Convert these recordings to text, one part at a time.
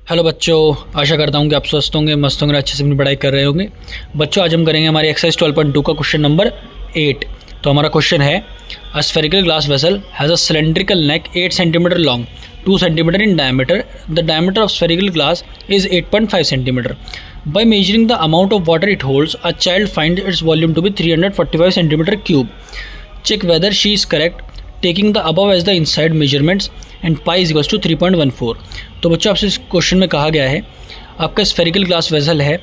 Hello बच्चों, आशा करता हूँ कि आप स्वस्थ होंगे, मस्त होंगे, अच्छे से अपनी पढ़ाई कर रहे होंगे। बच्चों, आज हम करेंगे हमारी एक्सरसाइज 12.2 का क्वेश्चन नंबर 8। तो हमारा क्वेश्चन है, a spherical glass vessel has a cylindrical neck 8 centimetre long, 2 centimetre in diameter. The diameter of spherical glass is 8.5 centimetre. By measuring the amount of water it holds, a child finds its volume to be 345 centimeter cube. Check whether she is correct, taking the above as the inside measurements and pi is equals to 3.14. तो बच्चों, आपसे इस question में कहा गया है, आपका spherical glass vessel है,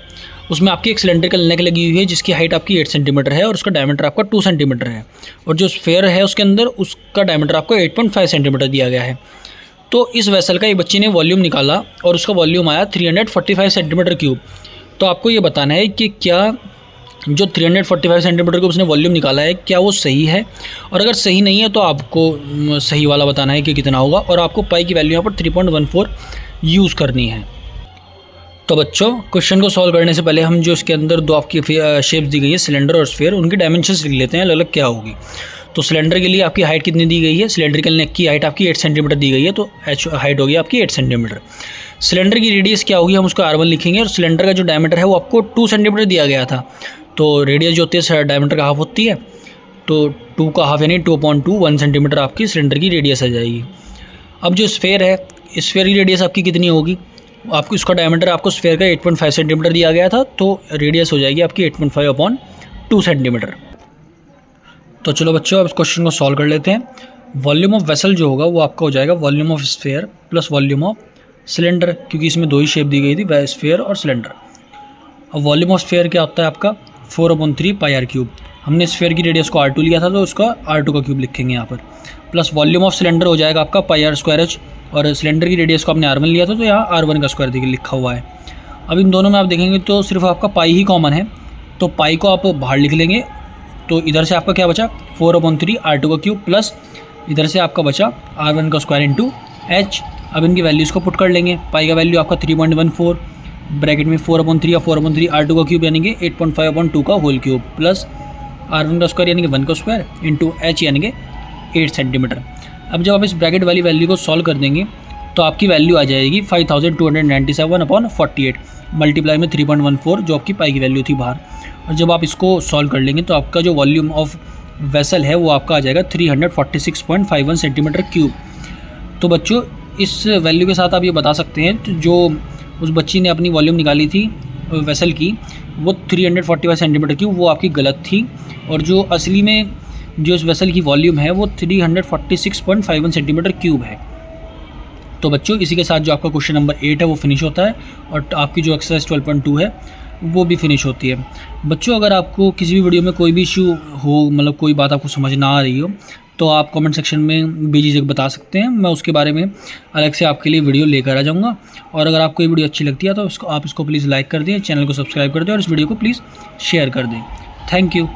उसमें आपकी एक सिलेंड्रिकल नेक लगी हुई है जिसकी हाइट आपकी 8 सेंटीमीटर है और उसका डायमीटर आपका 2 सेंटीमीटर है, और जो स्फेयर है उसके अंदर उसका डायमीटर आपको 8.5 सेंटीमीटर दिया गया है। तो इस वेसल का एक बच्ची ने वॉल्यूम निकाला और उसका वॉल्यूम आया 345 सेंटीमीटर क्यूब। तो आपको ये बताना है कि क्या जो 345 सेंटीमीटर को उसने वॉल्यूम निकाला है क्या वो सही है, और अगर सही नहीं है तो आपको सही वाला बताना है कि कितना होगा, और आपको पाई की वैल्यू यहाँ पर 3.14 यूज़ करनी है। तो बच्चों, क्वेश्चन को सॉल्व करने से पहले हम जो इसके अंदर दो आपकी शेप्स दी गई है, सिलेंडर और स्फीयर, उनकी डायमेंशंस लिख लेते हैं अलग अलग क्या होगी। तो सिलेंडर के लिए आपकी हाइट कितनी दी गई है, सिलेंड्रिकल नेक की हाइट आपकी 8 सेंटीमीटर दी गई है, तो एच हाइट होगी आपकी 8 सेंटीमीटर। सिलेंडर की रेडियस क्या होगी, हम उसको R1 लिखेंगे, और सिलेंडर का जो डायमीटर है वो आपको 2 सेंटीमीटर दिया गया था। तो रेडियस जो होती है डायमीटर का हाफ होती है, तो 2 का हाफ यानी 2/2 1 सेंटीमीटर आपकी सिलेंडर की रेडियस आ जाएगी। अब जो स्फेयर है, स्फेयर की रेडियस आपकी कितनी होगी, आपको इसका डायमीटर आपको स्फेयर का 8.5 सेंटीमीटर दिया गया था, तो रेडियस हो जाएगी आपकी 8.5/2 सेंटीमीटर। तो चलो बच्चों, अब इस क्वेश्चन को सॉल्व कर लेते हैं। वॉल्यूम ऑफ वेसल जो होगा वो आपका हो जाएगा volume of sphere plus volume of cylinder, क्योंकि इसमें दो ही शेप दी गई थी, स्फेयर और सिलेंडर। अब वॉल्यूम ऑफ स्फेयर क्या होता है आपका 4/3 पाई आर क्यूब। हमने स्फेयर की रेडियस को R2 लिया था तो उसका R2 का क्यूब लिखेंगे यहाँ पर, प्लस वॉल्यूम ऑफ सिलेंडर हो जाएगा आपका पाई आर स्क्वायर एच, और सिलेंडर की रेडियस को आपने R1 लिया था तो यहाँ R1 का स्क्वायर देखिए लिखा हुआ है। अब इन दोनों में आप देखेंगे तो सिर्फ आपका पाई ही कॉमन है, तो पाई को आप बाहर लिख लेंगे। तो इधर से आपका क्या बचा 4/3 R2 का क्यूब, प्लस इधर से आपका बचा R1 का स्क्वायर इंटू एच। अब इनकी वैल्यूज़ को पुट कर लेंगे। पाई का वैल्यू आपका 3.14, ब्रैकेट में 4/3 या 4/3 R2 का क्यूब यानी कि 8.5/2 का होल क्यूब, प्लस R1 का स्क्वायर यानी कि 1 का स्क्वायर इंटू एच यानी कि 8 सेंटीमीटर। अब जब आप इस ब्रैकेट वाली वैल्यू को सॉल्व कर देंगे तो आपकी वैल्यू आ जाएगी 5297/48 मल्टीप्लाई में 3.14 जो आपकी पाई की वैल्यू थी बाहर। और जब आप इसको सॉल्व कर लेंगे तो आपका जो वॉल्यूम ऑफ वेसल है वो आपका आ जाएगा 346.51 सेंटीमीटर क्यूब। तो बच्चों, इस वैल्यू के साथ आप ये बता सकते हैं तो जो उस बच्ची ने अपनी वॉल्यूम निकाली थी वेसल की वो 345 सेंटीमीटर क्यूब, वो आपकी गलत थी, और जो असली में जो इस वेसल की वॉल्यूम है वो 346.51 सेंटीमीटर क्यूब है। तो बच्चों, इसी के साथ जो आपका क्वेश्चन नंबर 8 है वो फिनिश होता है, और आपकी जो एक्सरसाइज 12.2 है वो भी फिनिश होती है। बच्चों, अगर आपको किसी भी वीडियो में कोई भी इशू हो, मतलब कोई बात आपको समझ ना आ रही हो, तो आप कमेंट सेक्शन में बेझिझक बता सकते हैं, मैं उसके बारे में अलग से आपके लिए वीडियो लेकर आ जाऊँगा। और अगर आपको ये वीडियो अच्छी लगती है तो आप इसको प्लीज़ लाइक कर दें, चैनल को सब्सक्राइब कर दें, और इस वीडियो को प्लीज़ शेयर कर दें। Thank you.